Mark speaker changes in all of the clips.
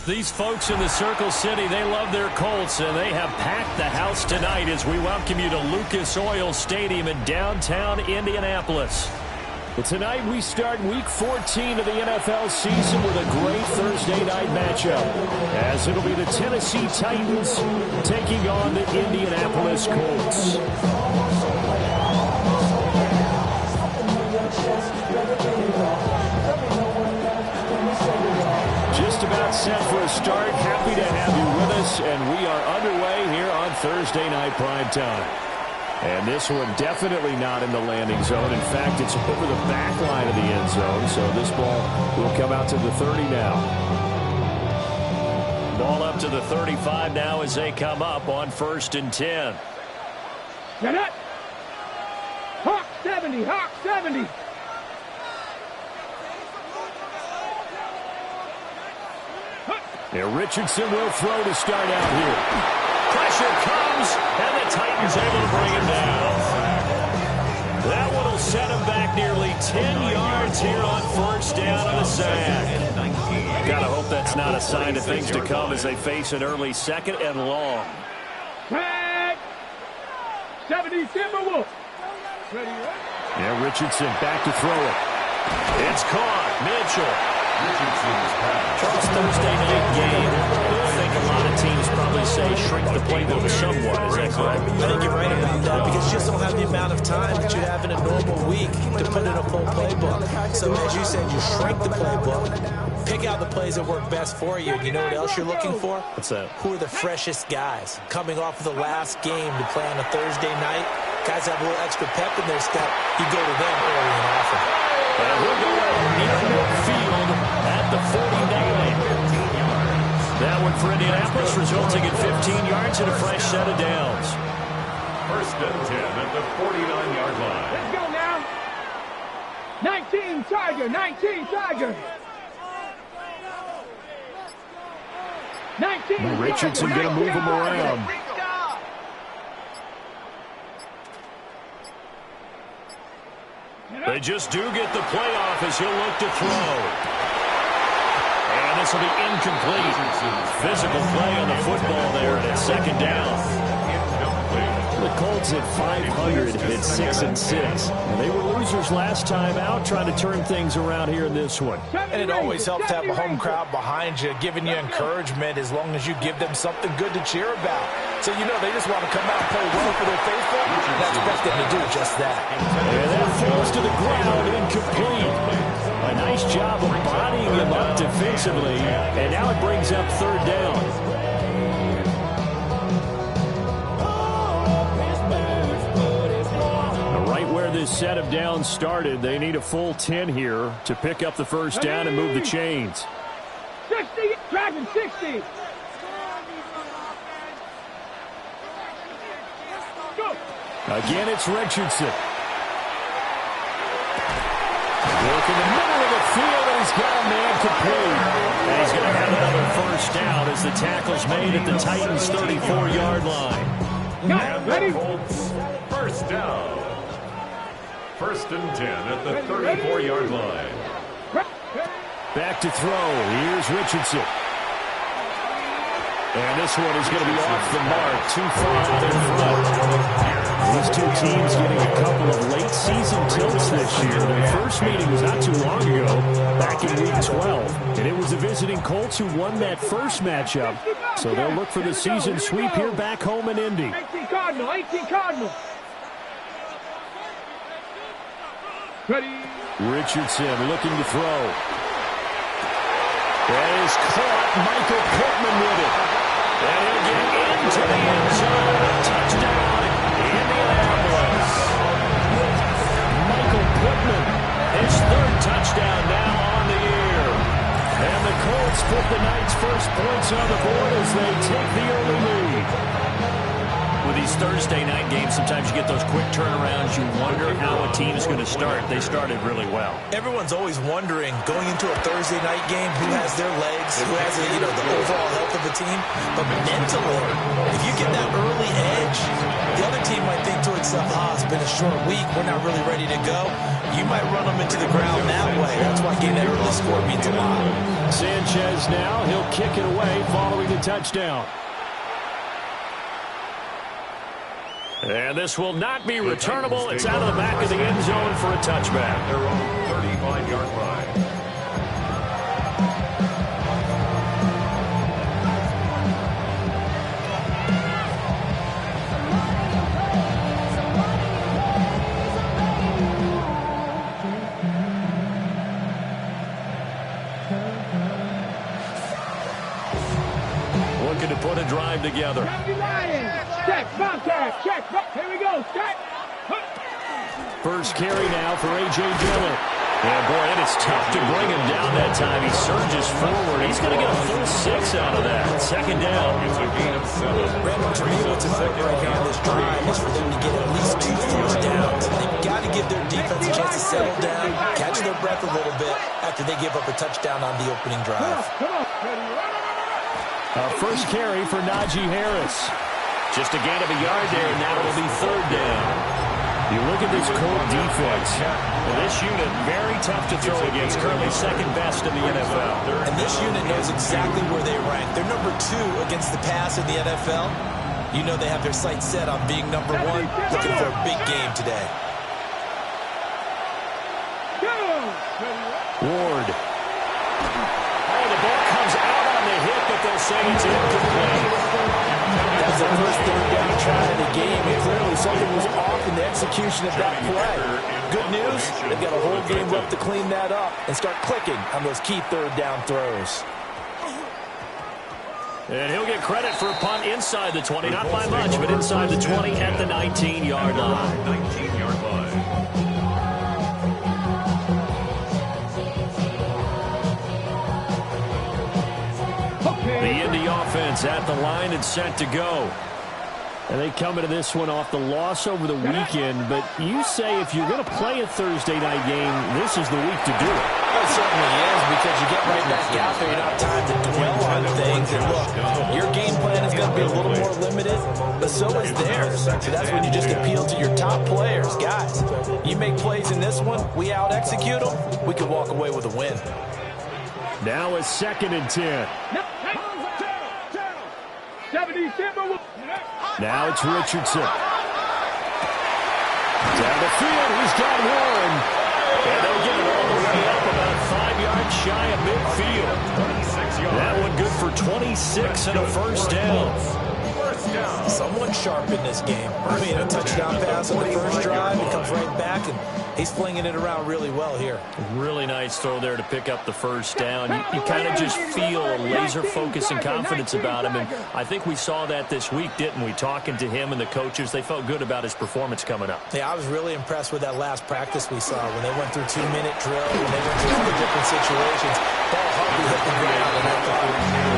Speaker 1: These folks in the Circle City, they love their Colts, and they have packed the house tonight as we welcome you to Lucas Oil Stadium in downtown Indianapolis. But tonight we start Week 14 of the NFL season with a great Thursday night matchup, as it'll be the Tennessee Titans taking on the Indianapolis Colts. Just about set for a start. Happy to have you with us, and we are underway here on Thursday Night Primetime. And this one definitely not in the landing zone. In fact, it's over the back line of the end zone, so this ball will come out to the 30 now. Ball up to the 35 now as they come up on 1st and 10.
Speaker 2: Get it! Hawk 70, Hawk 70.
Speaker 1: Now Richardson will throw to start out here. Pressure comes, and the Titans able to bring him down. That one will set him back nearly 10 yards here on 1st down on a sack. Gotta hope that's not a sign of things to come as they face an early 2nd and long.
Speaker 2: Tag! 70 Timberwolves. Ready, right?
Speaker 1: Yeah, Richardson back to throw it. It's caught. Mitchell. Charles, Thursday night game. I think a lot of teams probably say shrink the playbook somewhat. Is that correct?
Speaker 3: I think you're right about that because you just don't have the amount of time that you have in a normal week to put in a full playbook. So as you said, you shrink the playbook, pick out the plays that work best for you. You know what else you're looking for?
Speaker 1: What's that?
Speaker 3: Who are the freshest guys coming off of the last game to play on a Thursday night? Guys have a little extra pep in their step. You go to them early and often.
Speaker 1: And we'll go near midfield at the 49. That one for Indianapolis, resulting in 15 yards and a fresh set of downs.
Speaker 4: 1st and 10 at the 49-yard line.
Speaker 2: Let's go now. 19 Tiger, 19 Tiger. 19
Speaker 1: Richardson going to move him around. They just do get the playoff as he'll look to throw. And this will be incomplete. Physical play on the football there at 2nd down. The Colts at 500 at 6-6. And they were losers last time out, trying to turn things around here in this one.
Speaker 5: And it always helps to have a home crowd behind you, giving you encouragement as long as you give them something good to cheer about. So, you know, they just want to come out and play well for their faithful. And I expect them to do just that.
Speaker 1: And that falls to the ground, incomplete. A nice job of bodying him up defensively. And now it brings up 3rd down. Right where this set of downs started, they need a full 10 here to pick up the 1st down and move the chains.
Speaker 2: 60, Dragon 60. Go.
Speaker 1: Again, it's Richardson. Work in the middle of the field, and he's got a man complete. And he's going to have another 1st down as the tackle's made at the Titans' 34-yard line.
Speaker 2: Got it, ready?
Speaker 4: 1st down. 1st and 10 at the 34-yard line.
Speaker 1: Back to throw. Here's Richardson. And this one is going to be off the mark. Too far out in front. These two teams getting a couple of late-season tilts this year. Their first meeting was not too long ago, back in Week 12. And it was the visiting Colts who won that first matchup. So they'll look for the season sweep here back home in Indy.
Speaker 2: 18 Cardinal, 18 Cardinal. Ready.
Speaker 1: Richardson looking to throw. That is caught. Michael Pittman with it. And he'll get into the end zone. Touchdown, Indianapolis. Michael Pittman, his 3rd touchdown now on the year. And the Colts put the night's first points on the board as they take the early lead. With these these Thursday night games, sometimes you get those quick turnarounds. You wonder how a team's going to start. They started really well.
Speaker 3: Everyone's always wondering, going into a Thursday night game, who has their legs, who has the overall health of the team. But mentally, if you get that early edge, the other team might think to itself, it's been a short week, we're not really ready to go. You might run them into the ground that way. That's why getting that early score means a lot.
Speaker 1: Sanchez now, he'll kick it away following the touchdown. And this will not be returnable. It's out of the back of the end zone for a touchback.
Speaker 4: Their own 35-yard line.
Speaker 1: Looking to put a drive together.
Speaker 2: Check, contact, check, here we go, check.
Speaker 1: First carry now for A.J. Dillon. Yeah, boy, it is tough to bring him down that time. He surges forward. He's going to get a full 6 out of that. Second down.
Speaker 4: It's a gain of 7.
Speaker 3: Randall, to me, what's important right here on this drive is for them to get at least 2 first downs. They've got to give their defense a chance to settle down, catch their breath a little bit after they give up a touchdown on the opening drive.
Speaker 1: First carry for Najee Harris. Just a gain of a yard there, and now it'll be third down. You look at this Colt defense. This unit, very tough to throw against. Currently second best in the NFL.
Speaker 3: And this unit knows exactly where they rank. They're number 2 against the pass in the NFL. You know they have their sights set on being number 1, looking for a big game today.
Speaker 1: Ward. Oh, the ball comes out on the hit, but they'll say it's incomplete.
Speaker 5: That's the first third down try of the game. And clearly something was off in the execution of that play. Good news, they've got a whole game left to clean that up and start clicking on those key third down throws.
Speaker 1: And he'll get credit for a punt inside the 20. Not by much, but inside the 20 at the 19-yard line.
Speaker 4: 19-yard line.
Speaker 1: The Indy offense at the line and set to go. And they come into this one off the loss over the weekend. But you say if you're going to play a Thursday night game, this is the week to do it.
Speaker 3: It certainly is, because you get right back out there. You don't have time to dwell on things. And look, your game plan is going to be a little more limited, but so is theirs. So that's when you just appeal to your top players. Guys, you make plays in this one, we out-execute them, we can walk away with a win.
Speaker 1: Now it's 2nd and 10. Now it's Richardson. Down the field, he's got one. And they'll get it all the way up about 5 yards shy of midfield. That one good for 26 and a first down.
Speaker 3: Someone sharp in this game. I mean, a touchdown pass on the first drive. It comes right back, and he's flinging it around really well here.
Speaker 1: Really nice throw there to pick up the first down. You kind of just feel a laser focus and confidence about him, and I think we saw that this week, didn't we? Talking to him and the coaches, they felt good about his performance coming up.
Speaker 3: Yeah, I was really impressed with that last practice we saw when they went through 2-minute drill, when they went through all the different situations. Ball hardly hit the ground, and I thought,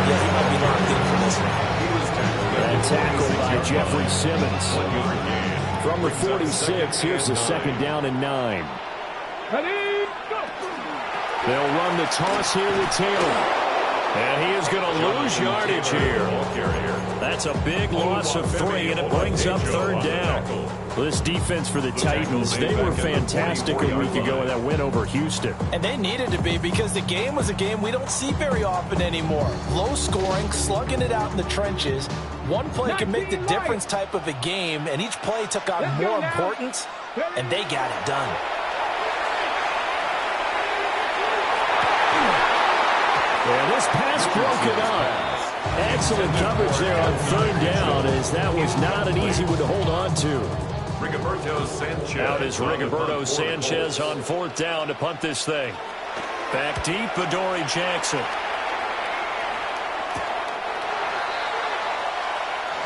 Speaker 3: yeah, he might be locked in for this one.
Speaker 1: And tackled by Jeffrey Simmons. From the 46, here's the 2nd down and 9. They'll run the toss here with Taylor. And he is going to lose yardage here. That's a big loss of 3, and it brings up 3rd down. Well, this defense for the Titans, they were fantastic a week ago in that win over Houston.
Speaker 3: And they needed to be, because the game was a game we don't see very often anymore. Low scoring, slugging it out in the trenches. One play can make the difference type of a game, and each play took on more importance, and they got it done.
Speaker 1: Yeah, this pass broken up. Excellent coverage there on 3rd down, as that was not an easy one to hold on to.
Speaker 4: Rigoberto Sanchez.
Speaker 1: Out is Rigoberto Sanchez on 4th down to punt this thing. Back deep, Adoree Jackson.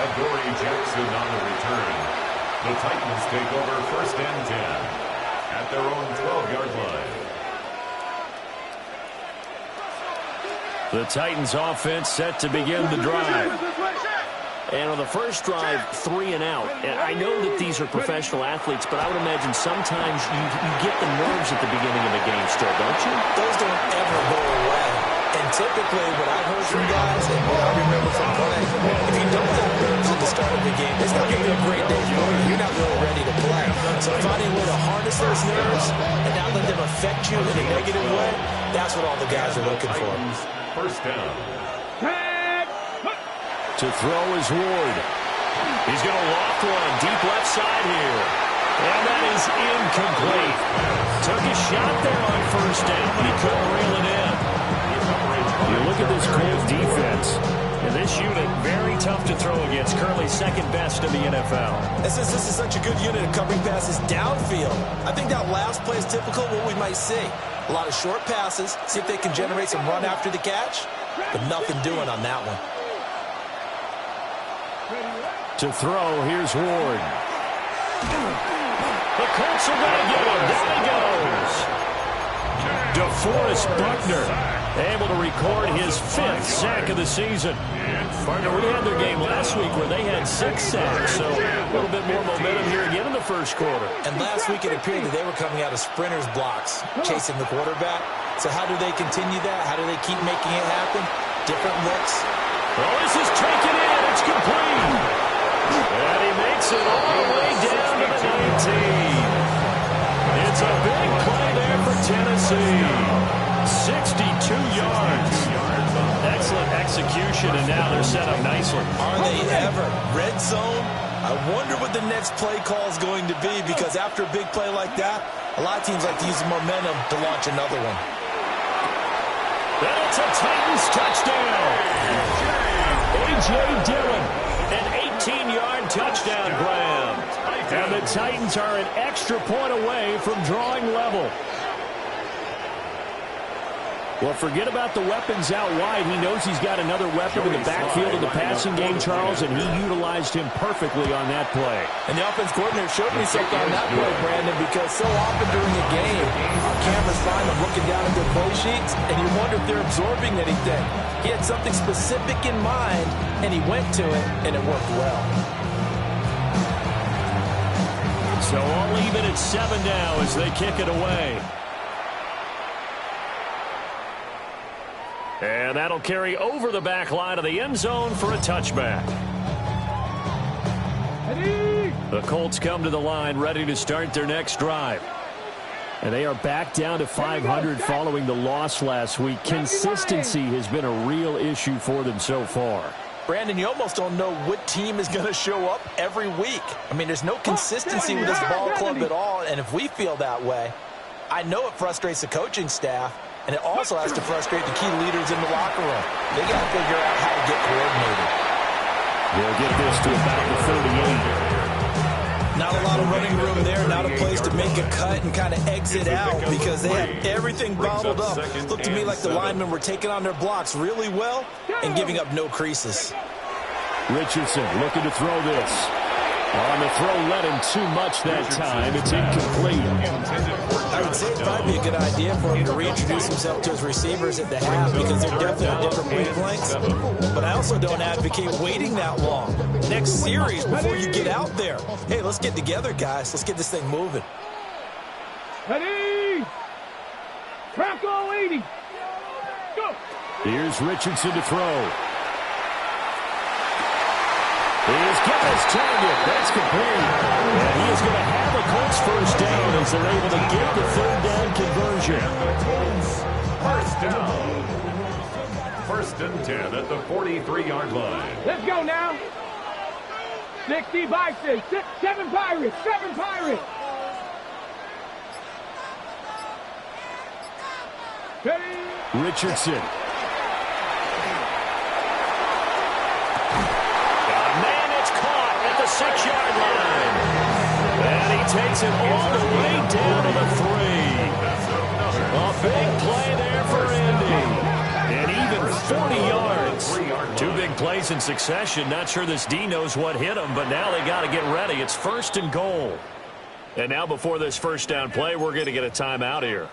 Speaker 4: Adoree Jackson on the return. The Titans take over 1st and 10 at their own 12-yard line.
Speaker 1: The Titans offense set to begin the drive. And on the first drive, 3 and out. And I know that these are professional athletes, but I would imagine sometimes you get the nerves at the beginning of a game still, don't you?
Speaker 3: Those don't ever go away. And typically, what I've heard from guys, and what I remember from playing, if you don't have nerves at the start of the game, it's not going to be a great day for you. You're not really ready to play. So finding a way to harness those nerves and not let them affect you in a negative way, that's what all the guys are looking for.
Speaker 4: First down.
Speaker 1: To throw is Ward. He's going to loft one deep left side here. And that is incomplete. Took a shot there on first down, but he couldn't reel it in. You look at this Colts defense, and this unit, very tough to throw against. Currently second best in the NFL.
Speaker 3: And since this is such a good unit of covering passes downfield, I think that last play is typical of what we might see. A lot of short passes, see if they can generate some run after the catch, but nothing doing on that one.
Speaker 1: To throw, here's Ward. The Colts are going to get him. There he goes. DeForest Buckner able to record his 5th sack of the season. Partner, we had their game last week where they had 6 sacks, so a little bit more momentum here again in the first quarter.
Speaker 3: And last week it appeared that they were coming out of sprinters blocks, chasing the quarterback. So how do they continue that? How do they keep making it happen? Different looks.
Speaker 1: Oh, this is taken in. It's complete. And he makes it all the way down to the 19. It's a big play there for Tennessee. 62 yards. Excellent execution, and now they're set up nicely.
Speaker 3: Are they ever? Red zone? I wonder what the next play call is going to be, because after a big play like that, a lot of teams like to use the momentum to launch another one.
Speaker 1: And it's a Titans touchdown. A.J. Dillon, an 18-yard touchdown grab. And the Titans are an extra point away from drawing level. Well, forget about the weapons out wide. He knows he's got another weapon in the backfield in the passing game, Charles, and he utilized him perfectly on that play.
Speaker 3: And the offense coordinator showed me something on that play, Brandon, because so often during a game, our cameras find them looking down at their play sheets, and you wonder if they're absorbing anything. He had something specific in mind, and he went to it, and it worked well.
Speaker 1: So all even at 7 now as they kick it away. And that'll carry over the back line of the end zone for a touchback. The Colts come to the line ready to start their next drive. And they are back down to 500 following the loss last week. Consistency has been a real issue for them so far.
Speaker 3: Brandon, you almost don't know what team is going to show up every week. I mean, there's no consistency with this ball club at all, and if we feel that way, I know it frustrates the coaching staff, and it also has to frustrate the key leaders in the locker room. They got to figure out how to get coordinated.
Speaker 1: We'll get this to about the 38.
Speaker 3: Not a lot of running room there, not a place to make a cut and kind of exit out because they had everything bottled up. Looked to me like the linemen were taking on their blocks really well and giving up no creases.
Speaker 1: Richardson looking to throw this. On the throw, let him too much that time. It's incomplete.
Speaker 3: I would say it'd probably be a good idea for him to reintroduce himself to his receivers at the half because they're definitely on different wavelengths. But I also don't advocate waiting that long. Next series before you get out there. Hey, let's get together, guys. Let's get this thing moving.
Speaker 2: Ready? Crack all 80. Go.
Speaker 1: Here's Richardson to throw. He's got his target. That's complete. And he is going to have a Colts first down as they're able to get the third down conversion.
Speaker 4: First and 10 at the 43-yard line.
Speaker 2: Let's go now. 60 Bison, 7 Pirates, 7 Pirates. Ready?
Speaker 1: Richardson. The 6-yard line. And he takes it all the way down to the 3. A big play there for Indy. And even 40 yards. 2 big plays in succession. Not sure this D knows what hit him, but now they got to get ready. It's 1st and goal. And now before this first down play, we're going to get a timeout here.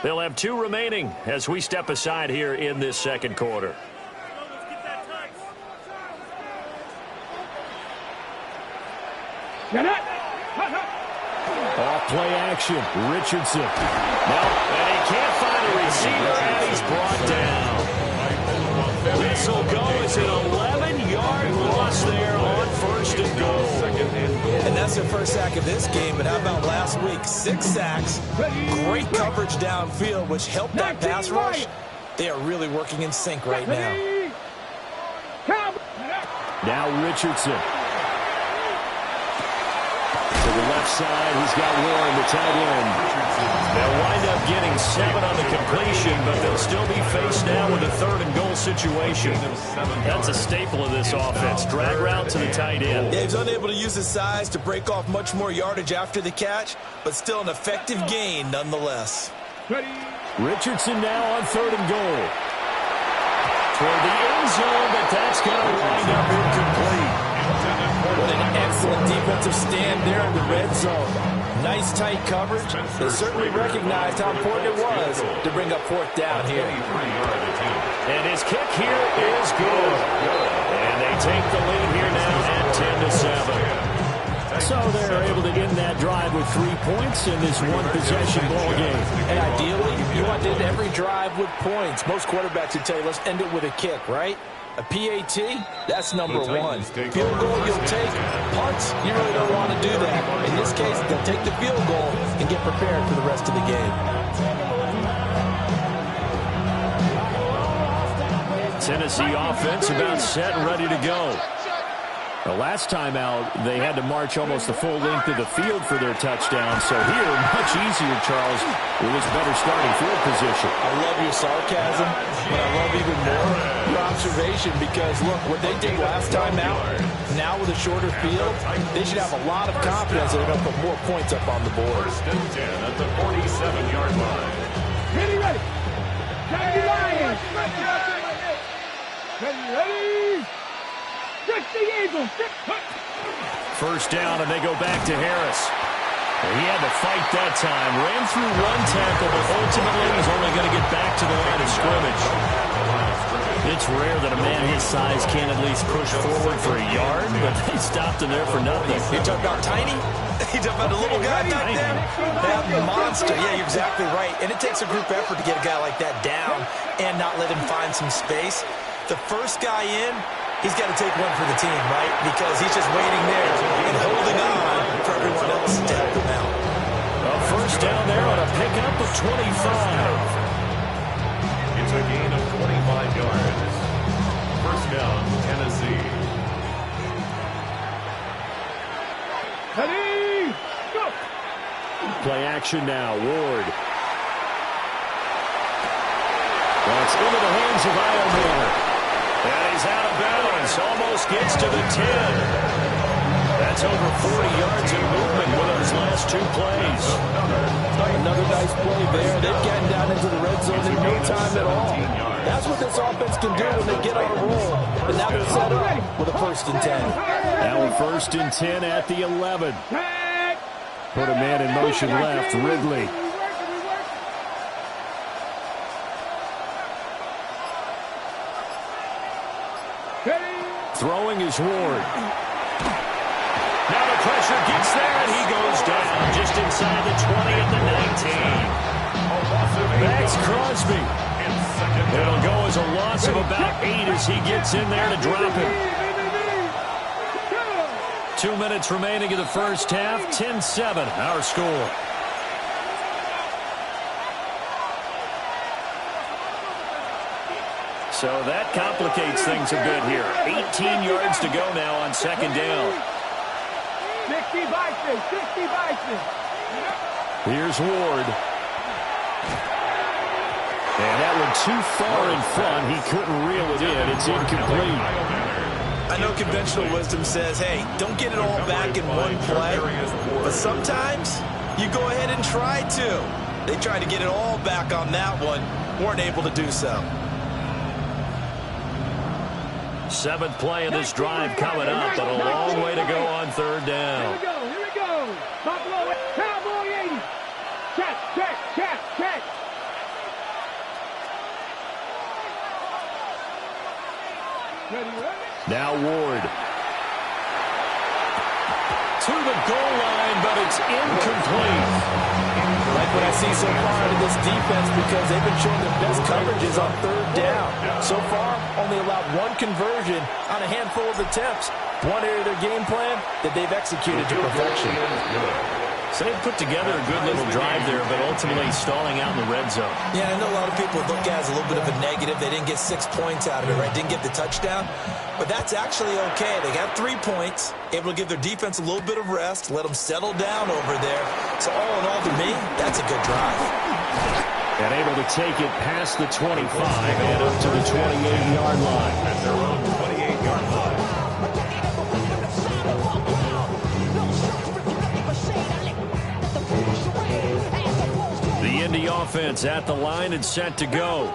Speaker 1: They'll have 2 remaining as we step aside here in this second quarter. action. Richardson. No, and he can't find a receiver, and he's brought down. This will go as an 11-yard loss there on 1st and goal.
Speaker 3: And that's their first sack of this game. But how about last week? 6 sacks, great coverage downfield, which helped that pass rush. They are really working in sync right now.
Speaker 1: Now Richardson. To the left side, he's got Warren, the tight end. They'll wind up getting 7 on the completion, but they'll still be faced now with a 3rd and goal situation. That's a staple of this offense. Drag route to the tight end.
Speaker 3: Yeah, he's unable to use his size to break off much more yardage after the catch, but still an effective gain nonetheless.
Speaker 1: Richardson now on 3rd and goal. Toward the end zone, but that's going to wind up incomplete.
Speaker 5: What an excellent defensive stand there in the red zone. Nice tight coverage. They certainly recognized how important it was to bring up 4th down here.
Speaker 1: And his kick here is good. And they take the lead here now at 10-7. So they're able to end that drive with 3 points in this one-possession ball game.
Speaker 5: And ideally, you want to end every drive with points. Most quarterbacks would tell you, let's end it with a kick, right? A PAT, that's number 1. Field goal, you'll take. Punts, you really don't want to do that. In this case, they'll take the field goal and get prepared for the rest of the game.
Speaker 1: Tennessee offense about set and ready to go. The last time out, they had to march almost the full length of the field for their touchdown. So here, much easier, Charles, with this better starting field position.
Speaker 5: I love your sarcasm, but I love even more your observation because, look, what they did last time out, now with a shorter field, they should have a lot of confidence that they're going to put more points up on the board.
Speaker 4: 1st and 10 at the 47-yard line.
Speaker 2: Ready, ready. Ready, Lions. Ready, ready. 6 the Eagles.
Speaker 1: 1st down, and they go back to Harris. He had to fight that time. Ran through 1 tackle, but ultimately he's only going to get back to the line of scrimmage. It's rare that a man his size can't at least push forward for a yard, but they stopped him there for nothing.
Speaker 3: You talking about tiny? You talking about a little guy back there? That monster. Yeah, you're exactly right. And it takes a group effort to get a guy like that down and not let him find some space. The first guy in, he's got to take one for the team, right? Because he's just waiting there and holding on for everyone else to help him out.
Speaker 1: A 1st down there on a pickup of 25.
Speaker 4: It's a gain of 25 yards. 1st down, Tennessee.
Speaker 2: Ready, go.
Speaker 1: Play action now, Ward. That's into the hands of Ironman. And he's out of bounds, almost gets to the 10. That's over 40 yards of movement with those last 2 plays.
Speaker 5: Another nice play there. They've gotten down into the red zone in no time at all. That's what this offense can do when they get on a roll. But now they're set up with a 1st and 10.
Speaker 1: Now a 1st and 10 at the 11. Put a man in motion left, Ridley. Throwing is Ward. Now the pressure gets there, and he goes down just inside the 20 at the 19. That's Crosby. It'll go as a loss of about 8 as he gets in there to drop him. 2 minutes remaining in the 1st half. 10-7, our score. So that complicates things a bit here. 18 yards to go now on 2nd down.
Speaker 2: 60 Bison, 60 Bison.
Speaker 1: Here's Ward. And that one too far in front. He couldn't reel it in. It's incomplete.
Speaker 3: I know conventional wisdom says, hey, don't get it all back in one play. But sometimes you go ahead and try to. They tried to get it all back on that one. Weren't able to do so.
Speaker 1: 7th play of this drive coming up, but a long way to go on 3rd down.
Speaker 2: Here we go. Buffalo, Cowboy 80. Check. Ready.
Speaker 1: Now Ward. to the goal line, but it's incomplete.
Speaker 5: Like what I see so far out of this defense, because they've been showing their best coverages on third down. So far, only allowed one conversion on a handful of attempts. One area of their game plan that they've executed to perfection.
Speaker 1: So they put together a good little drive there, but ultimately stalling out in the red zone.
Speaker 3: Yeah, I know a lot of people look at it as a little bit of a negative. They didn't get 6 points out of it, right? Didn't get the touchdown. But that's actually okay. They got 3 points, able to give their defense a little bit of rest, let them settle down over there. So all in all, to me, that's a good drive.
Speaker 1: And able to take it past the 25 and up to the 28-yard line.
Speaker 4: At their own 28-yard line.
Speaker 1: The Indy offense at the line and set to go.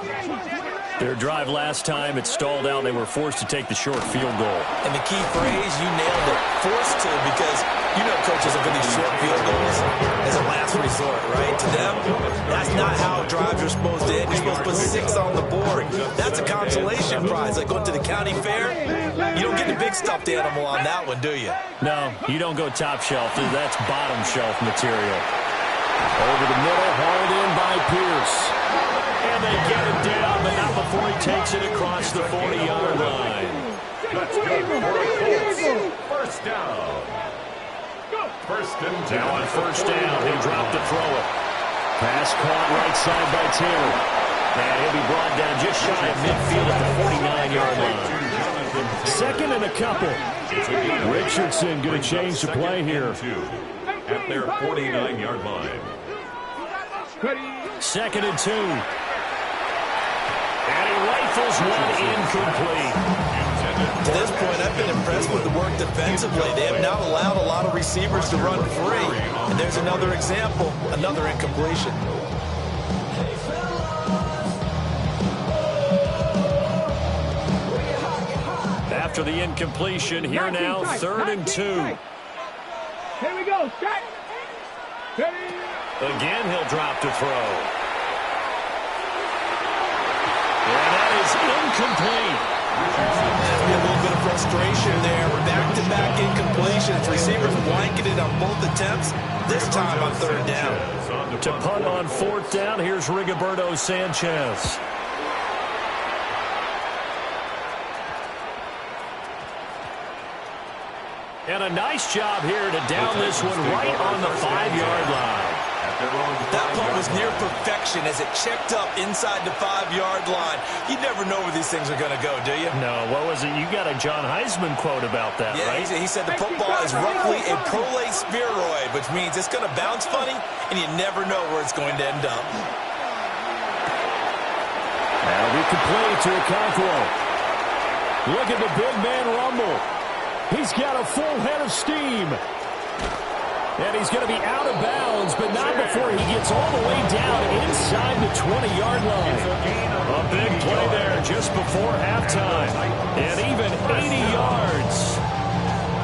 Speaker 1: Their drive last time, it stalled out. They were forced to take the short field goal.
Speaker 3: And the key phrase, you nailed it, forced to, because you know coaches look at these short field goals as a last resort, right? To them, that's not how drives are supposed to end. You're supposed to put 6 on the board. That's a consolation prize, like going to the county fair. You don't get the big stuffed animal on that one, do you?
Speaker 1: No, you don't go top shelf. That's bottom shelf material. Over the middle, hauled in by Pierce. And they get it down, but not before he takes it across the 40-yard line.
Speaker 4: That's good for the Colts. First down. First and 10.
Speaker 1: Now on first down, he'll drop to throw it. Pass caught right side by Taylor. And he'll be brought down just shy of midfield at the 49-yard line. Second and a couple. Richardson going to change the play here.
Speaker 4: At their 49-yard line.
Speaker 1: Second and 2. And he rifles one incomplete.
Speaker 3: To this point, I've been impressed with the work defensively. They have not allowed a lot of receivers to run free. And there's another example, another incompletion.
Speaker 1: After the incompletion, here now, third and 2.
Speaker 2: Here we go. Set. Ready.
Speaker 1: Again, he'll drop to throw. And that is incomplete.
Speaker 3: There's been a little bit of frustration there. Back-to-back incompletions. Receivers blanketed on both attempts, this time on third down.
Speaker 1: To punt on fourth down, here's Rigoberto Sanchez. And a nice job here to down this one right on the 5-yard line.
Speaker 3: That punt was near perfection as it checked up inside the 5-yard line. You never know where these things are going to go, do you?
Speaker 1: No, what was it? You got a John Heisman quote about that,
Speaker 3: yeah,
Speaker 1: right?
Speaker 3: He said the football is roughly a prolate spheroid, which means it's going to bounce funny, and you never know where it's going to end up.
Speaker 1: That'll be complete to Okonkwo. Look at the big man rumble. He's got a full head of steam. And he's going to be out of bounds, but not before he gets all the way down inside the 20-yard line. A big play there just before halftime. And even 80 yards.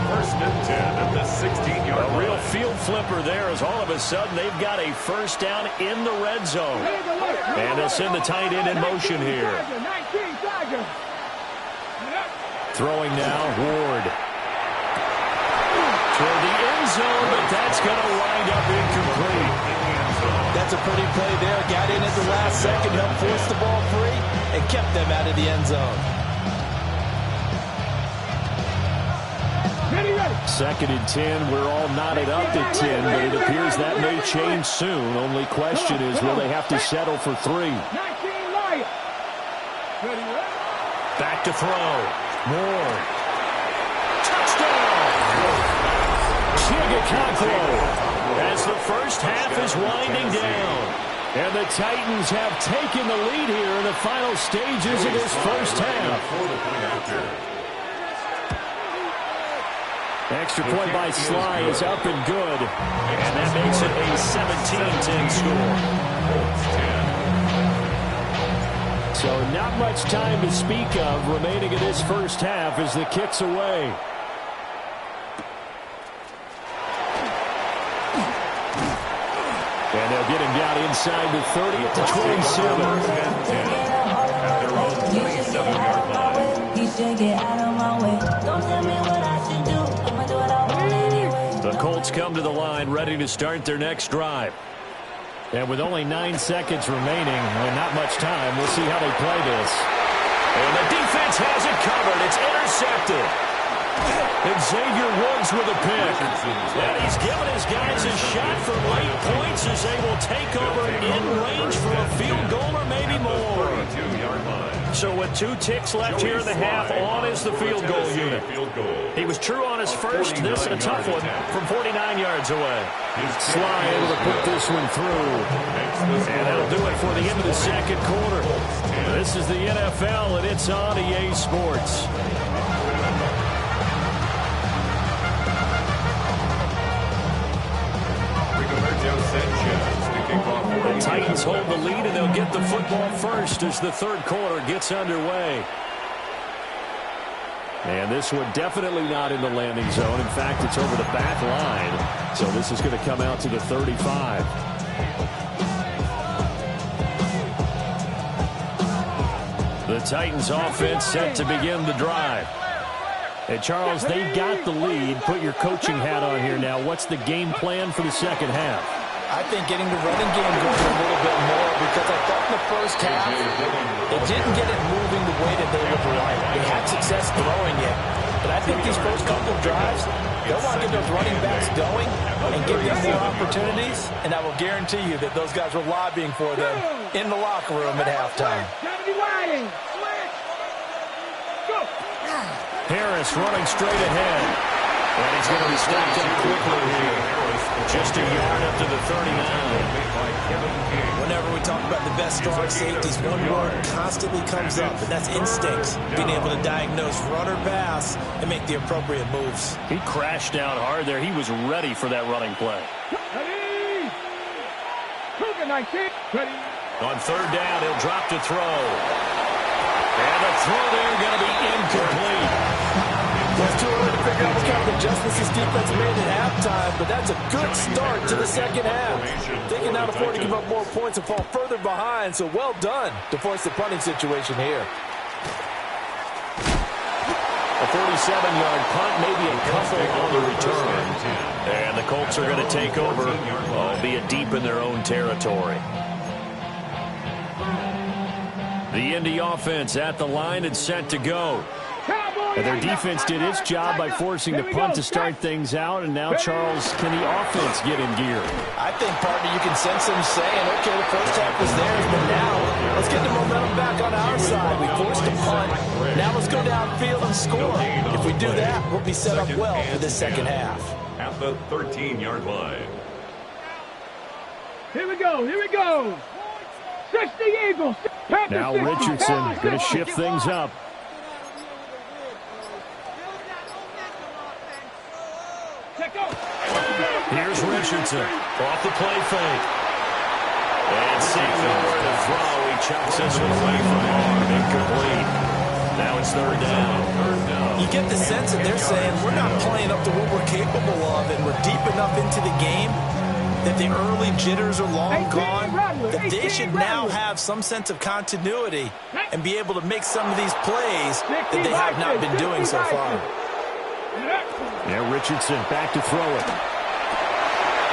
Speaker 4: First and 10 at the 16-yard line.
Speaker 1: A real field flipper there as all of a sudden they've got a first down in the red zone. And they'll send the tight end in motion here. Throwing now, Ward. For the end zone, but that's going to wind up incomplete.
Speaker 5: That's a pretty play there. Got in at the last second, helped force the ball free, and kept them out of the end zone.
Speaker 1: Second and 10. We're all knotted up at 10, but it appears that may change soon. Only question is, will they have to settle for 3? Back to throw. More. Touchdown! As the first half is winding down. And the Titans have taken the lead here in the final stages of this first half. Extra point by Sly is up and good. And that makes it a 17-10 score. So not much time to speak of remaining in this first half as the kick's away. And they'll get him down inside the 30 at the 27.
Speaker 4: At their own 27-yard line.
Speaker 1: The to the line, ready to start their next drive. And with only 9 seconds remaining and not much time, we'll see how they play this. And the defense has it covered. It's intercepted. And Xavier Woods with a pick. And he's given his guys a shot for late points as they will take over in range for a field goal or maybe more. So with 2 ticks left here in the half, on is the field goal unit. He was true on his first. This a tough one from 49 yards away. Sly able to put this one through. And that'll do it for the end of the second quarter. This is the NFL, and it's on EA Sports. The Titans hold the lead, and they'll get the football first as the third quarter gets underway. And this one definitely not in the landing zone. In fact, it's over the back line. So this is going to come out to the 35. The Titans offense set to begin the drive. And Charles, they've got the lead. Put your coaching hat on here now. What's the game plan for the second half?
Speaker 5: I think getting the running game going a little bit more, because I thought in the first half they didn't get it moving the way that they would like. They had success throwing it. But I think these first couple of drives, they'll want to get those running backs going and give them more opportunities. And I will guarantee you that those guys were lobbying for them in the locker room at halftime.
Speaker 1: Harris running straight ahead. And he's going to be stopped up quickly here. Just a yard up to the 39.
Speaker 3: Whenever we talk about the best strong safeties, one word constantly comes up, and that's instincts. Being able to diagnose run or pass and make the appropriate moves.
Speaker 1: He crashed down hard there. He was ready for that running play. On third down, he'll drop to throw. And the throw there going to be incomplete.
Speaker 5: It's too early to figure out what kind of adjustments this defense made at halftime, but that's a good start to the second half. They can now afford to give up more points and fall further behind, so well done to force the punting situation here.
Speaker 1: A 47-yard punt, maybe a couple on the return. And the Colts are going to take over, albeit deep in their own territory. The Indy offense at the line and set to go. And their defense did its job by forcing the punt to start things out. And now, Charles, can the offense get in gear?
Speaker 5: I think, partner, you can sense them saying, okay, the first half was theirs, but now let's get the momentum back on our side. We forced a punt. Now let's go downfield and score. If we do that, we'll be set up well for this second half.
Speaker 4: At the 13-yard line.
Speaker 2: Here we go. Here we go. 60 Eagles.
Speaker 1: Now Richardson going to shift things up. Here's Richardson off the play fake. And seeing nowhere to throw, he chucks this one away from arm. Incomplete. Now it's third down.
Speaker 3: You get the sense that they're saying we're not playing up to what we're capable of, and we're deep enough into the game that the early jitters are long gone, that they should now have some sense of continuity and be able to make some of these plays that they have not been doing so far.
Speaker 1: Now Richardson back to throw it.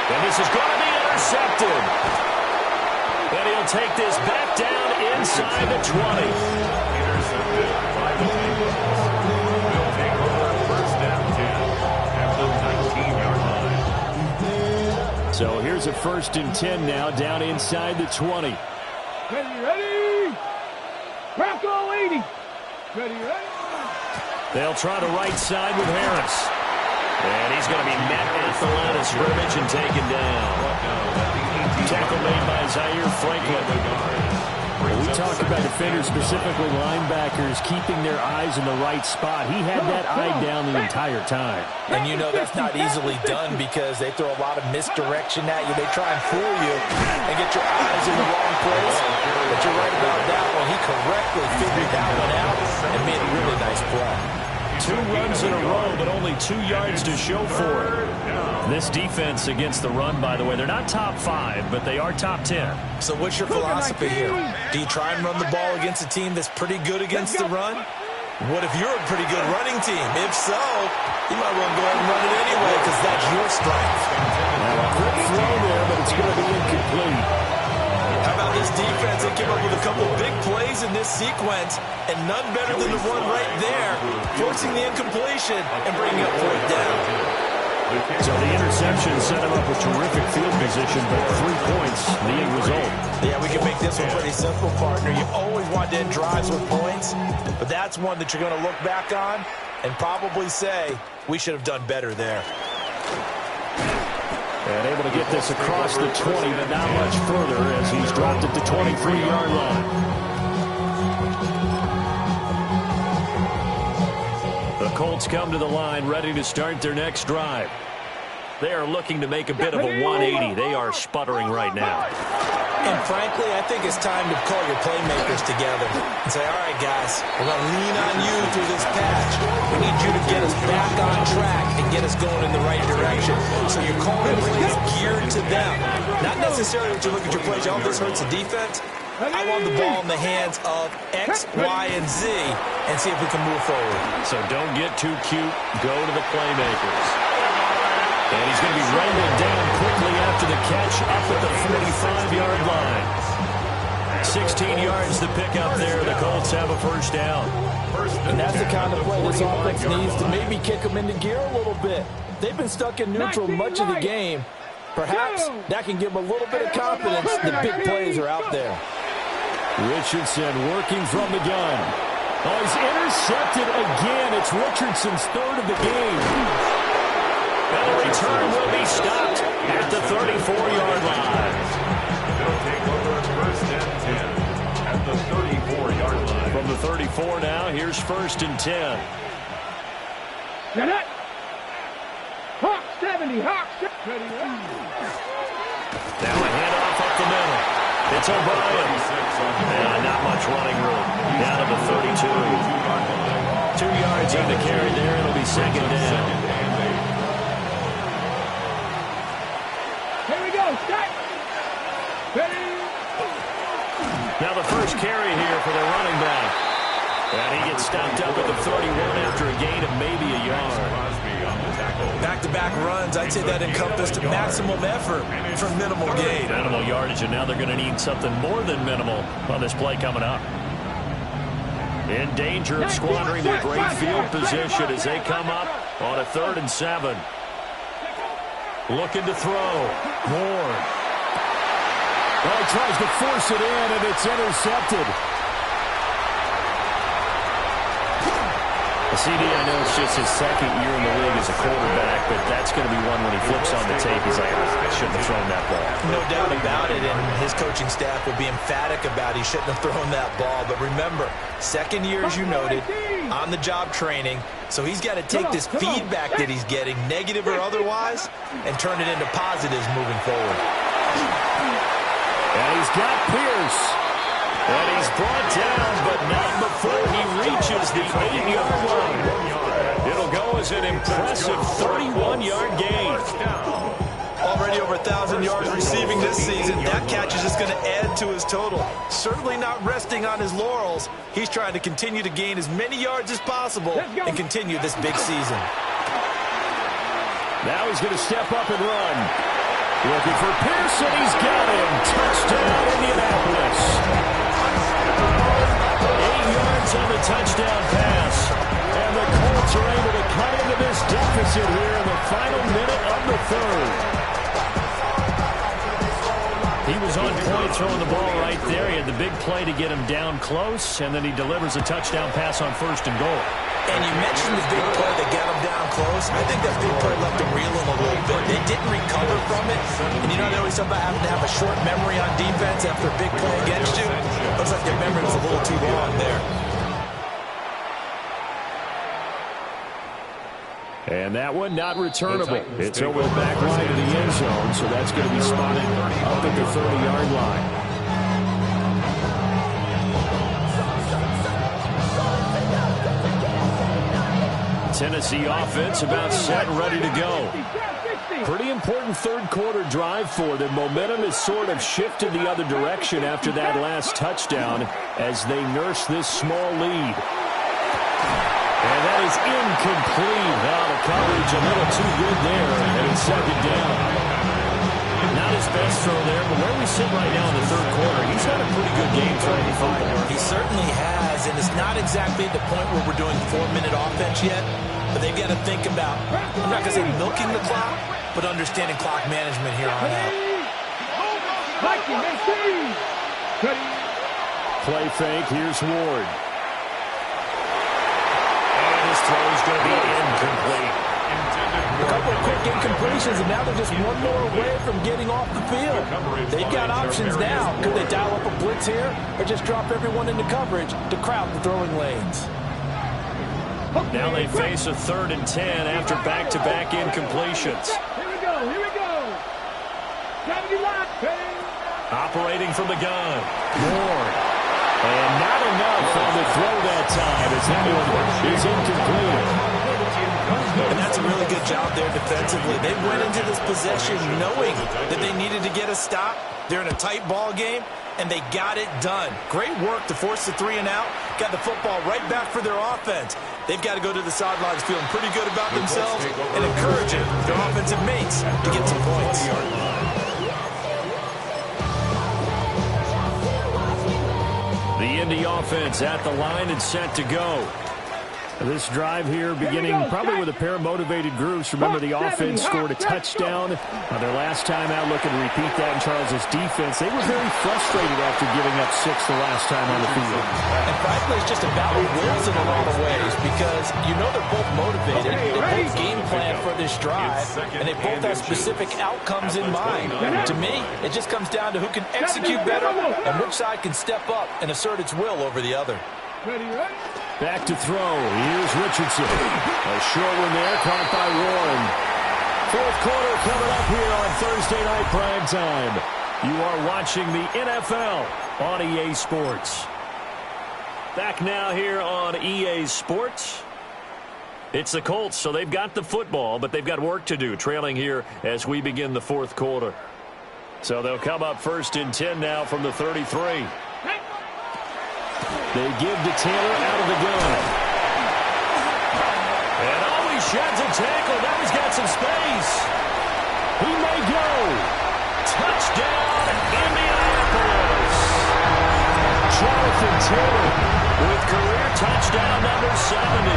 Speaker 1: And this is going to be intercepted. And he'll take this back down inside the 20.
Speaker 4: Intercepted by the Bengals. We'll take over first down 10 at the 19-yard line.
Speaker 1: So here's a 1st and 10 now, down inside the 20.
Speaker 2: Ready. Bronco 80. Ready.
Speaker 1: They'll try the right side with Harris. And he's going to be met at the line of scrimmage and taken down. Tackle made by Zaire Franklin. We talk about defenders, specifically linebackers, keeping their eyes in the right spot. He had that eye down the entire time.
Speaker 5: And you know that's not easily done because they throw a lot of misdirection at you. They try and fool you and get your eyes in the wrong place. But you're right about that one. He correctly figured that one out and made a really nice play.
Speaker 1: 2 runs in a row, but only 2 yards to show for it. This defense against the run, by the way, they're not top 5, but they are top 10.
Speaker 3: So what's your philosophy here? Do you try and run the ball against a team that's pretty good against the run? What if you're a pretty good running team? If so, you might well go ahead and run it anyway because that's your strength.
Speaker 1: Now a quick throw there, but it's going to be incomplete.
Speaker 5: How about this defense? They came up with a couple big plays in this sequence, and none better than the one right there, forcing the incompletion and bringing up fourth down.
Speaker 1: So the interception set him up with terrific field position, but 3 points, the end result.
Speaker 5: Yeah, we can make this one pretty simple, partner. You always want to end drives with points, but that's one that you're going to look back on and probably say, we should have done better there.
Speaker 1: And able to get this across the 20, but not much further as he's dropped at the 23-yard line. The Colts come to the line, ready to start their next drive. They are looking to make a bit of a 180. They are sputtering right now.
Speaker 5: And frankly, I think it's time to call your playmakers together and say, all right, guys, we're going to lean on you through this patch. We need you to get us back on track and get us going in the right direction. So you're calling plays geared to them. Not necessarily that you look at your plays, oh, this hurts the defense. I want the ball in the hands of X, Y, and Z and see if we can move forward.
Speaker 1: So don't get too cute. Go to the playmakers. And he's going to be wrangled down quickly after the catch up at the 45-yard line. 16 yards to pick up there. The Colts have a first down.
Speaker 5: And that's the kind of play this offense needs to maybe kick them into gear a little bit. They've been stuck in neutral much of the game. Perhaps that can give them a little bit of confidence that big plays are out there.
Speaker 1: Richardson working from the gun. Oh, he's intercepted again. It's Richardson's third of the game. And the return will be stopped at the 34-yard line.
Speaker 4: They'll take over first and 10 at the 34-yard line.
Speaker 1: From the 34 now, here's first and 10.
Speaker 2: Hawk 70, Hawk 70.
Speaker 1: Now a handoff up the middle. It's O'Brien. And not much running room. Down to the 32. 2 yards on the carry there. It'll be second down.
Speaker 2: Here we go, start.
Speaker 1: Now the first carry here for the running back. And he gets stopped up at the 31 after a gain of maybe a yard.
Speaker 5: Back-to-back runs, I'd say that encompassed maximum effort for minimal gain.
Speaker 1: Minimal yardage, and now they're going to need something more than minimal on this play coming up. In danger of squandering their great field position as they come up on a 3rd and 7. Looking to throw. Moore. Oh, he tries to force it in, and it's intercepted. CD, I know it's just his second year in the league as a quarterback, but that's going to be one when he flips on the tape. He's like, I shouldn't have thrown that ball.
Speaker 5: No doubt about it, and his coaching staff will be emphatic about he shouldn't have thrown that ball. But remember, second year, as you noted, on-the-job training, so he's got to take this feedback that he's getting, negative or otherwise, and turn it into positives moving forward.
Speaker 1: And he's got Pierce. And he's brought down, but not before he reaches the 8-yard line. It'll go as an impressive 31-yard gain.
Speaker 5: Already over 1,000 yards receiving this season. That catch is just going to add to his total. Certainly not resting on his laurels. He's trying to continue to gain as many yards as possible and continue this big season.
Speaker 1: Now he's going to step up and run. Looking for Pearson. He's got him. Touchdown, Indianapolis. 8 yards on the touchdown pass. And the Colts are able to cut into this deficit here in the final minute of the 3rd. He was on point throwing the ball right there. He had the big play to get him down close, and then he delivers a touchdown pass on 1st and goal.
Speaker 5: And you mentioned the big play that got him down close. I think that big play left him reeling a little bit. They didn't recover from it. And you know, they always talk about having to have a short memory on defense after a big play against you. Looks like their memory was a little too long there.
Speaker 1: And that one not returnable. It's over the back line of the end zone, so that's going to be spotted up at the 30-yard line. Tennessee offense about set and ready to go. Pretty important 3rd quarter drive for them. Momentum has sort of shifted the other direction after that last touchdown as they nurse this small lead. And that is incomplete. Now the coverage a little too good there, and it's 2nd down. Not his best throw there, but where we sit right now in the third quarter, he's had a pretty good game throwing the football.
Speaker 3: He certainly has, and it's not exactly the point where we're doing 4-minute offense yet, but they've got to think about, I'm not going to say milking the clock, but understanding clock management here on out.
Speaker 1: Play fake, here's Ward. And his throw is going to be incomplete.
Speaker 5: A couple of quick incompletions, and now they're just one more away from getting off the field. They've got options now. Could they dial up a blitz here or just drop everyone into coverage to crowd the throwing lanes?
Speaker 1: Now they face a 3rd and 10 after back-to-back incompletions.
Speaker 2: Here we go.
Speaker 1: Operating from the gun. Ward. And not enough on the throw that time as that one is incomplete.
Speaker 3: And that's a really good job there defensively. They went into this possession knowing that they needed to get a stop. They're in a tight ball game, and they got it done. Great work to force the 3 and out. Got the football right back for their offense. They've got to go to the sidelines feeling pretty good about themselves and encouraging their offensive mates to get some points.
Speaker 1: The Indy offense at the line and set to go. This drive here beginning probably with a pair of motivated groups. Remember, the offense scored a touchdown. Their last time out, looking to repeat that in Charles' defense. They were very frustrated after giving up 6 the last time on the field.
Speaker 5: And frankly, it's just a battle of wills in a lot of ways because you know they're both motivated. They both game plan for this drive, and they both have specific outcomes in mind. To me, it just comes down to who can execute better and which side can step up and assert its will over the other.
Speaker 1: Back to throw. Here's Richardson. A short one there, caught by Warren. Fourth quarter coming up here on Thursday Night Prime Time. You are watching the NFL on EA Sports. Back now here on EA Sports. It's the Colts, so they've got the football, but they've got work to do, trailing here as we begin the fourth quarter. So they'll come up 1st and 10 now from the 33. They give to Taylor out of the gun. And always sheds a tackle. Now he's got some space. He may go. Touchdown, Indianapolis. Jonathan Taylor with career touchdown number 70.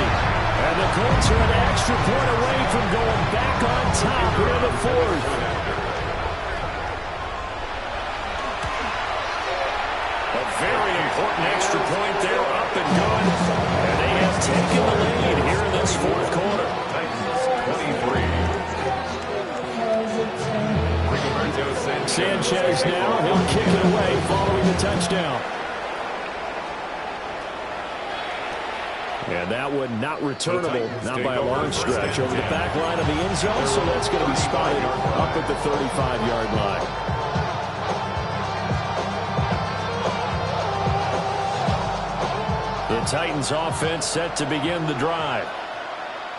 Speaker 1: And the Colts are an extra point away from going back on top here in the fourth. Very important extra point there, up and good. And they have taken the lead here in this fourth quarter. Sanchez now, he'll kick it away following the touchdown. And that one not returnable, not by a long stretch, over the back line of the end zone, so that's going to be spotted up at the 35-yard line. The Titans offense set to begin the drive.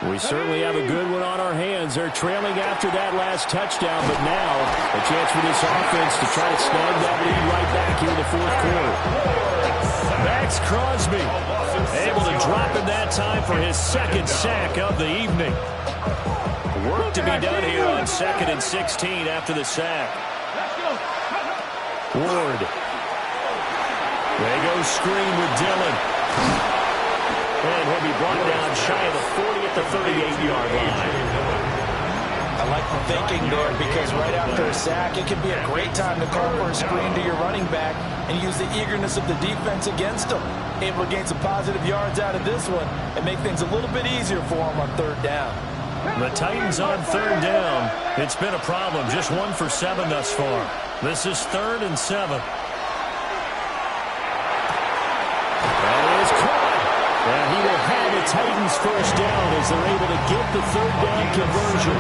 Speaker 1: We certainly have a good one on our hands. They're trailing after that last touchdown, but now a chance for this offense to try to snag that lead right back here in the fourth quarter. Max Crosby able to drop in that time for his 2nd sack of the evening. Work to be done here on 2nd and 16 after the sack. Ward. They go screen with Dillon. And he'll be brought down shy of the 40 at the 38-yard line.
Speaker 5: I like the thinking there because right after a sack, it can be a great time to call for a screen to your running back and use the eagerness of the defense against them. Able to gain some positive yards out of this one and make things a little bit easier for them on 3rd down.
Speaker 1: The Titans on 3rd down. It's been a problem. Just 1 for 7 thus far. This is 3rd and 7. That is caught. And he will have the Titans first down as they're able to get the 3rd down conversion.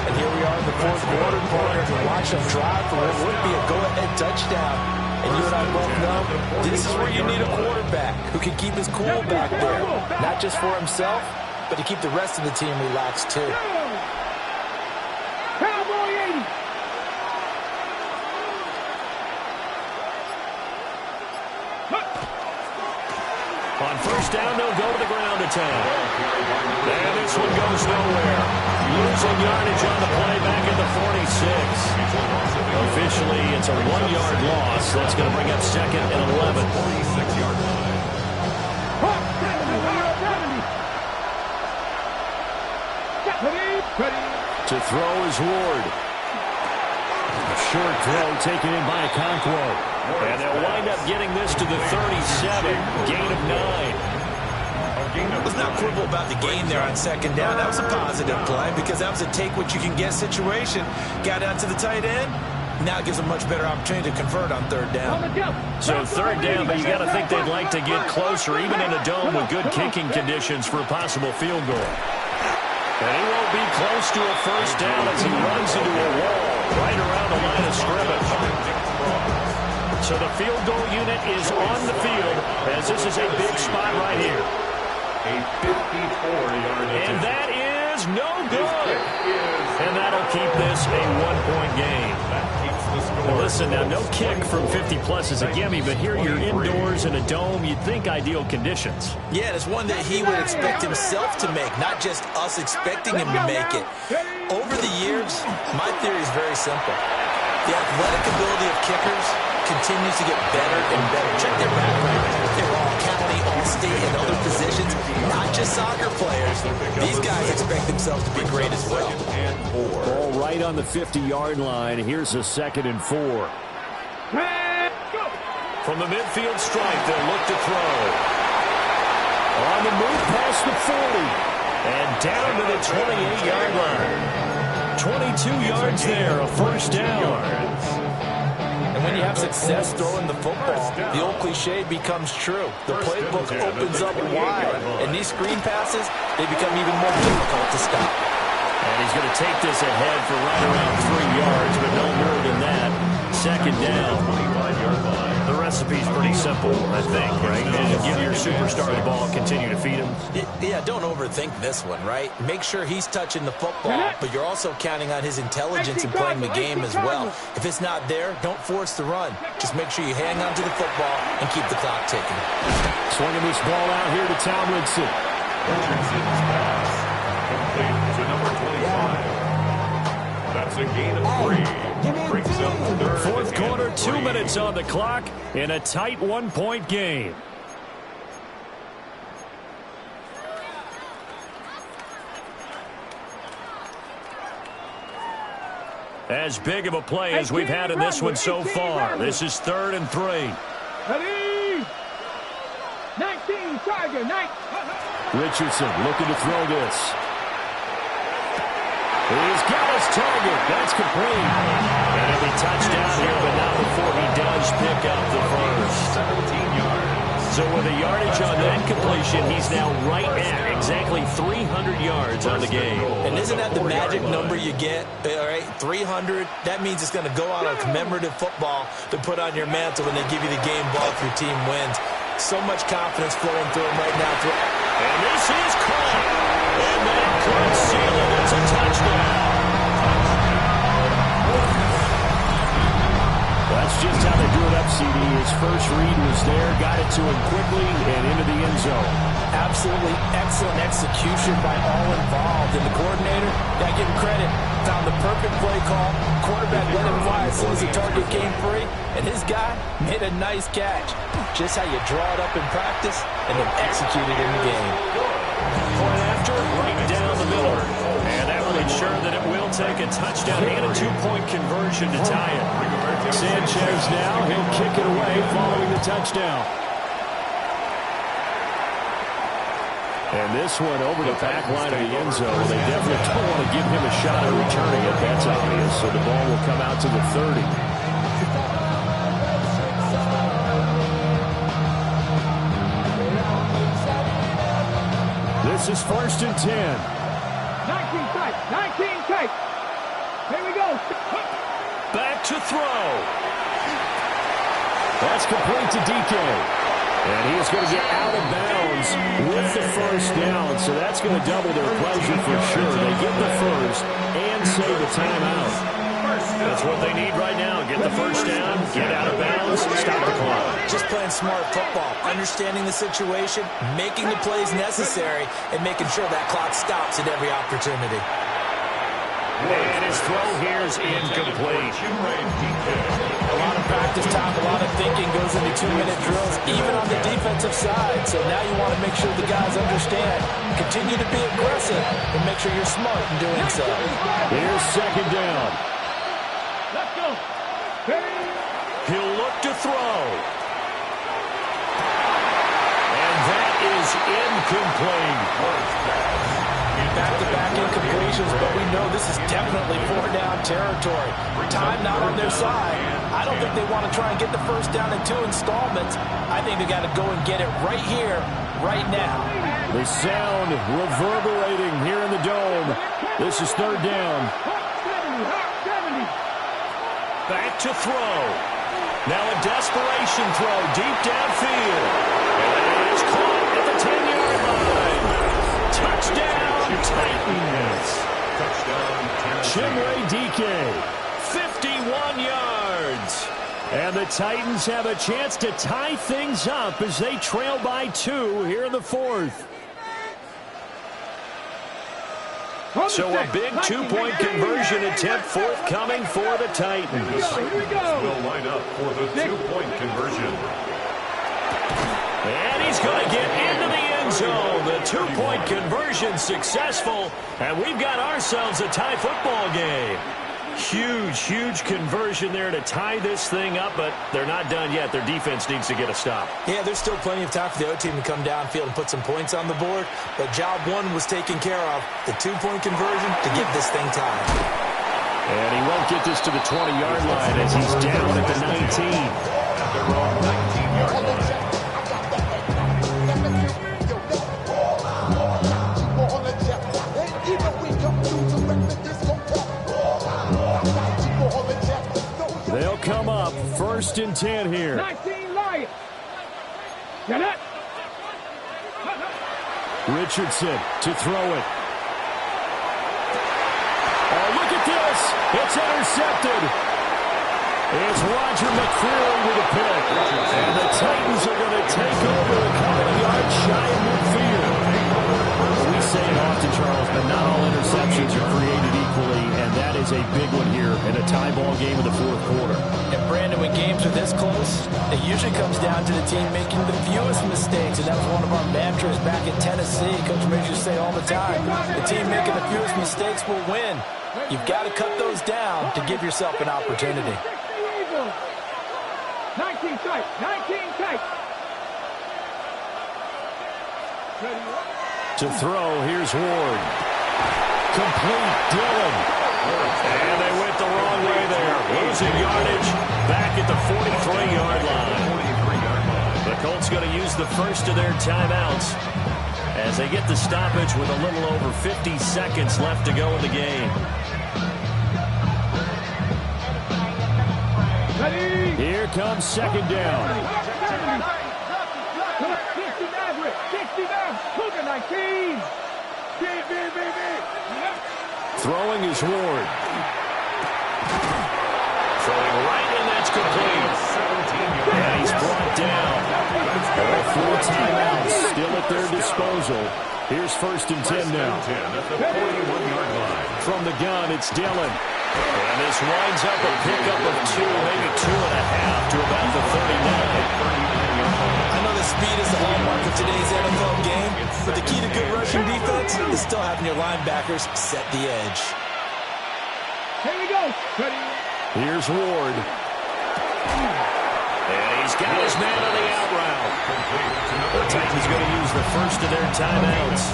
Speaker 5: And here we are in the fourth quarter, partners, and watch them drive for what would be a go-ahead touchdown. And you and I both know this is where you need a quarterback who can keep his cool back there. Not just for himself, but to keep the rest of the team relaxed too.
Speaker 2: Cowboy 80.
Speaker 1: On first down, they'll go to the ground attack. And this one goes nowhere. Losing yardage on the play back at the 46. Officially, it's a 1-yard loss. That's going to bring up second and 11.
Speaker 4: 46-yard line.
Speaker 1: To throw is Ward. A short throw taken in by Okonkwo. And they'll wind up getting this to the 37. Gain of 9.
Speaker 3: Let's not quibble about the gain there on second down. That was a positive play because that was a take-what-you-can-get situation. Got out to the tight end. Now it gives a much better opportunity to convert on third down.
Speaker 1: So third down, but you got to think they'd like to get closer, even in a dome with good kicking conditions for a possible field goal. And he won't be close to a first down as he runs into a wall right around the line of scrimmage. So the field goal unit is on the field as this is a big spot right here.
Speaker 4: A 54-yard attempt.
Speaker 1: And that is no good. And that'll keep this a 1-point game. Well, listen, now, no kick from 50-plus is a gimme, but here you're indoors in a dome. You'd think ideal conditions.
Speaker 3: Yeah, and it's one that he would expect himself to make, not just us expecting him to make it. Over the years, my theory is very simple. The athletic ability of kickers continues to get better and better. Check their background. They're all county, all state, and other positions, not just soccer players. These guys expect themselves to be great as well.
Speaker 1: Ball right on the 50-yard line. Here's a 2nd and 4. From the midfield stripe, they'll look to throw. On the move past the 40. And down to the 28-yard line. 22 yards there, a first down.
Speaker 5: And when you have success throwing the football, the old cliche becomes true. The playbook opens up wide. And these screen passes, they become even more difficult to stop.
Speaker 1: And he's going to take this ahead for right around 3 yards, but no more than that. Second down. The recipe's pretty simple, I think, right? And give your superstar the ball, continue to feed him.
Speaker 3: Yeah, don't overthink this one, right? Make sure he's touching the football, but you're also counting on his intelligence in playing the game as well. If it's not there, don't force the run. Just make sure you hang on to the football and keep the clock ticking.
Speaker 1: Swinging this ball out here to Tomlinson.
Speaker 4: Richardson's pass. Complete to number 25. That's a gain of 3. Brings up third.
Speaker 1: Fourth quarter, 2 minutes on the clock in a tight 1-point game. As big of a play as we've had in this one so far. This is 3rd and 3.
Speaker 2: Ready? 19, Tiger, 19.
Speaker 1: Richardson looking to throw this. He's got his target. That's complete. And it'll be touchdown here, but not before he does pick up the first.
Speaker 4: 17 yards.
Speaker 1: So with a yardage on that completion, he's now right at exactly 300 yards on the game.
Speaker 3: And isn't that the magic number you get? All right, 300. That means it's going to go out on commemorative football to put on your mantle when they give you the game ball if your team wins. So much confidence flowing through him right now.
Speaker 1: And this is caught. And that could seal it. It's a touchdown. That's just how they do it up, CD. His first read was there, got it to him quickly, and into the end zone.
Speaker 5: Absolutely excellent execution by all involved. And the coordinator, gotta give him credit, found the perfect play call. Quarterback let him fly as soon as the target came free, and his guy made a nice catch. Just how you draw it up in practice and then execute it in the game.
Speaker 1: Point after, right down the middle. And that will ensure that it will take a touchdown and a 2-point conversion to tie it. Sanchez now, he'll kick it away following the touchdown. And this one over the back line of the end zone. They definitely don't want to give him a shot at returning it. That's obvious. So the ball will come out to the 30. This is 1st and 10.
Speaker 2: 19 tight, 19 tight. Here we go.
Speaker 1: Back to throw. That's complete to DK. And he is going to get out of bounds with the first down. So that's going to double their pleasure for sure. They get the first and save the timeout. That's what they need right now. Get the first down, get out of bounds, stop the clock.
Speaker 5: Just playing smart football, understanding the situation, making the plays necessary, and making sure that clock stops at every opportunity.
Speaker 1: And his throw here is incomplete.
Speaker 5: A lot of practice time, a lot of thinking goes into 2-minute drills, even on the defensive side. So now you want to make sure the guys understand. Continue to be aggressive, and make sure you're smart in doing so.
Speaker 1: Here's second down.
Speaker 2: Let's go.
Speaker 1: He'll look to throw. And that is incomplete.
Speaker 5: Back-to-back incompletions, but we know this is definitely 4-down territory. Time not on their side. I don't think they want to try and get the first down in 2 installments. I think they got to go and get it right here, right now.
Speaker 1: The sound reverberating here in the dome. This is third down. Back to throw. Now a desperation throw deep downfield. And it is caught at the 10-yard line. Touchdown, Titans. Chimere DK, 51 yards. And the Titans have a chance to tie things up as they trail by 2 here in the fourth. So a big 2-point conversion attempt forthcoming for the Titans.
Speaker 4: Will line up for the 2-point conversion.
Speaker 1: And he's going to get into the end zone. The 2-point conversion successful. And we've got ourselves a tie football game. Huge conversion there to tie this thing up, but they're not done yet. Their defense needs to get a stop.
Speaker 5: Yeah, there's still plenty of time for the O team to come downfield and put some points on the board, but job 1 was taken care of. The 2-point conversion to get this thing tied.
Speaker 1: And he won't get this to the 20-yard line as he's down at the 19.
Speaker 4: At their own 19-yard line.
Speaker 1: They'll come up first and 10 here.
Speaker 2: 19 Lions. Get it.
Speaker 1: Richardson to throw it. Oh, look at this. It's intercepted. It's Roger McCreary with a pick. And the Titans are going to take over a couple of yards shy of midfield. We say it often, Charles, but not all interceptions are created equally, and that is a big one here in a tie ball game in the fourth quarter.
Speaker 5: And Brandon, when games are this close, it usually comes down to the team making the fewest mistakes, and that was one of our mantras back in Tennessee. Coach Major say all the time, the team making the fewest mistakes will win. You've got to cut those down to give yourself an opportunity.
Speaker 2: 19 tight. 19 tight.
Speaker 1: To throw, here's Ward. Complete, Dillon. And they went the wrong way there. Losing yardage back at the 43-yard line. The Colts going to use the first of their timeouts as they get the stoppage with a little over 50 seconds left to go in the game. Here comes second down.
Speaker 2: 19.
Speaker 1: Throwing is Ward. Throwing right, and that's complete. And he's brought down. All 4 timeouts still at their disposal. Here's first and 10 now.
Speaker 4: At the 41-yard line.
Speaker 1: From the gun, it's Dillon. And this winds up a pickup of 2, maybe 2.5 to about the 39.
Speaker 5: I know the speed is the hallmark of today's NFL game, but the key to good rushing defense is still having your linebackers set the edge.
Speaker 2: Here we go.
Speaker 1: Here's Ward. And he's got his man on the out route. The Titans going to use the first of their timeouts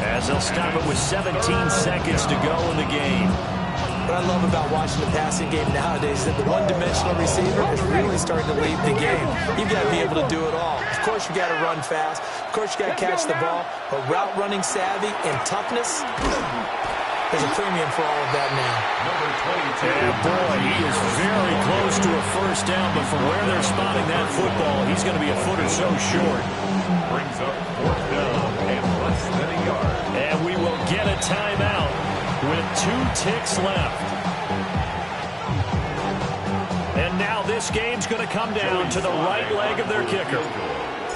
Speaker 1: as they'll stop it with 17 seconds to go in the game.
Speaker 5: What I love about watching the passing game nowadays is that the one-dimensional receiver is really starting to lead the game. You've got to be able to do it all. Of course, you got to run fast. Of course, you got to catch the ball. But route running savvy and toughness, there's a premium for all of that now.
Speaker 4: Number 22.
Speaker 1: And boy, he is very close to a first down, but from where they're spotting that football, he's going to be a foot or so short.
Speaker 4: Brings up 4th down and less than a yard.
Speaker 1: And we will get a timeout with 2 ticks left. this game's going to come down to the right leg of their kicker.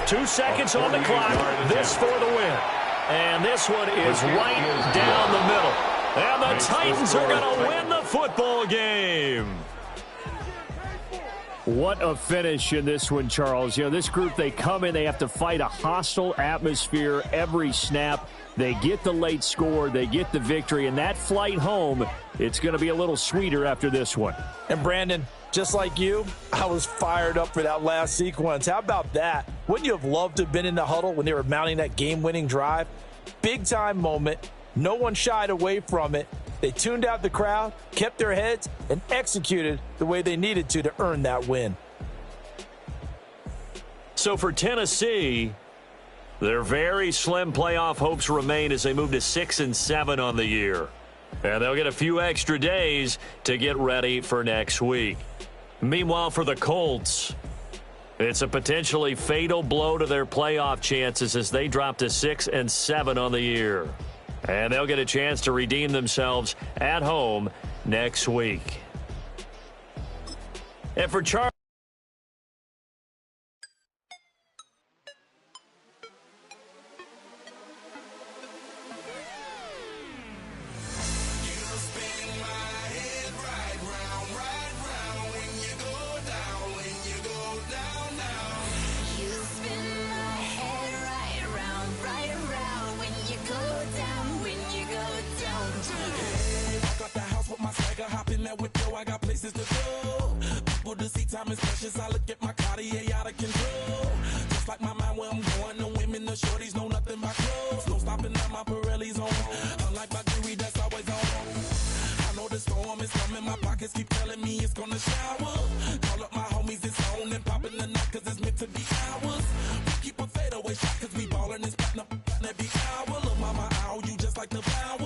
Speaker 1: 2 seconds on the clock. This for the win. And this one is right down the middle. And the Titans are going to win the football game. What a finish in this one, Charles. You know, this group, they come in, they have to fight a hostile atmosphere every snap. They get the late score, they get the victory, and that flight home, it's going to be a little sweeter after this one.
Speaker 5: And Brandon, just like you, I was fired up for that last sequence. How about that? Wouldn't you have loved to have been in the huddle when they were mounting that game-winning drive? Big-time moment. No one shied away from it. They tuned out the crowd, kept their heads, and executed the way they needed to earn that win.
Speaker 1: So for Tennessee, their very slim playoff hopes remain as they move to 6-7 on the year. And they'll get a few extra days to get ready for next week. Meanwhile, for the Colts, it's a potentially fatal blow to their playoff chances as they drop to 6-7 on the year. And they'll get a chance to redeem themselves at home next week. And for Charles,
Speaker 6: I got places to go. People to see, time is precious. I look at my Cartier out of control. Just like my mind where I'm going. The women, the shorties know nothing but clothes. No stopping at my Pirelli's on. Unlike my jewelry that's always on. I know the storm is coming. My pockets keep telling me it's gonna shower. Call up my homies, it's on and popping the night cause it's meant to be ours. We keep a fadeaway shot cause we ballin' this platinum every hour. Look, mama, ow, you just like the flower.